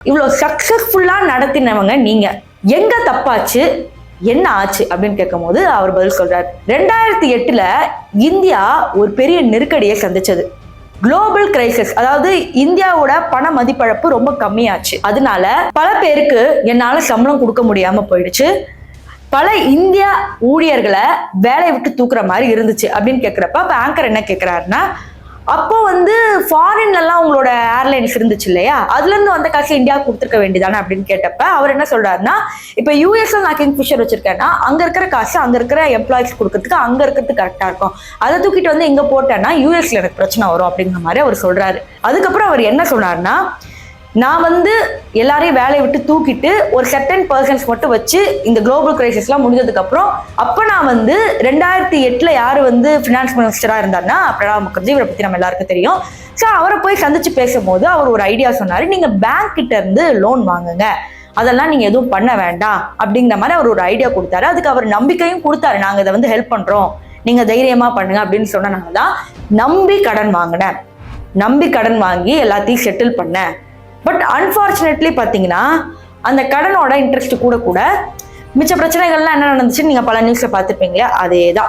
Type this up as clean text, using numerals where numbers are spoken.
இவ்வளோ சக்சஸ்ஃபுல்லா நடத்தினவங்க நீங்க, எங்க தப்பாச்சு, என்ன ஆச்சு அப்படின்னு கேட்கும் போது அவர் பதில் சொல்றாரு. 2008 இந்தியா ஒரு பெரிய நெருக்கடியை சந்திச்சது. குளோபல் கிரைசிஸ், அதாவது இந்தியாவோட பண மதிப்பிழப்பு ரொம்ப கம்மியாச்சு. அதனால பல பேருக்கு என்னால சம்பளம் கொடுக்க முடியாம போயிடுச்சு. பல இந்திய ஊழியர்களை வேலையை விட்டு தூக்குற மாதிரி இருந்துச்சு அப்படின்னு கேட்கிறப்ப அப்ப ஆங்கர் என்ன கேட்கிறாருன்னா, அப்போ ஃபாரின்ல எல்லாம் உங்களோட ஏர்லைன்ஸ் இருந்துச்சு இல்லையா, அதுல இருந்து வந்த காசு இந்தியா கொடுத்துருக்க வேண்டியதானே அப்படின்னு கேட்டப்ப அவர் என்ன சொல்றாருன்னா, இப்ப யூஎஸ்ல நான் கிங்ஃபிஷர் வச்சிருக்கேன்னா அங்க இருக்கிற காசு அங்க இருக்கிற எம்ப்ளாயிஸ் கொடுக்கறதுக்கு அங்க இருக்கிறது கரெக்டா இருக்கும். அதை தூக்கிட்டு இங்க போட்டேன்னா யூஎஸ்ல எனக்கு பிரச்சனை வரும் அப்படிங்கிற மாதிரி அவர் சொல்றாரு. அதுக்கப்புறம் அவர் என்ன சொன்னார்னா, நான் எல்லாரையும் வேலையை விட்டு தூக்கிட்டு ஒரு செர்டன் பர்சன்ஸ் மட்டும் வச்சு இந்த குளோபல் கிரைசிஸ்லாம் முடிஞ்சதுக்கு அப்புறம் அப்ப நான் 2008 யாரு ஃபினான்ஸ் மினிஸ்டரா இருந்தாருன்னா பிரணாப் முகர்ஜி. இவரை பத்தி நம்ம எல்லாருக்கும் தெரியும். ஸோ அவரை போய் சந்திச்சு பேசும்போது அவர் ஒரு ஐடியா சொன்னாரு, நீங்க பேங்க் கிட்ட இருந்து லோன் வாங்குங்க, அதெல்லாம் நீங்க எதுவும் பண்ண வேண்டாம் அப்படிங்கிற மாதிரி அவர் ஒரு ஐடியா கொடுத்தாரு. அதுக்கு அவர் நம்பிக்கையும் கொடுத்தாரு, நாங்க இதை ஹெல்ப் பண்றோம், நீங்க தைரியமா பண்ணுங்க அப்படின்னு சொன்னனால தான் நம்பி கடன் வாங்கினேன். நம்பி கடன் வாங்கி எல்லாத்தையும் செட்டில் பண்ணேன். பட் அன்பார்ச்சுனேட்லி பார்த்தீங்கன்னா அந்த கடனோட இன்ட்ரெஸ்ட் கூட மிச்ச பிரச்சனைகள்லாம் என்ன நடந்துச்சுன்னு நீங்க பல நியூஸ்ல பார்த்துருப்பீங்களே, அதே தான்.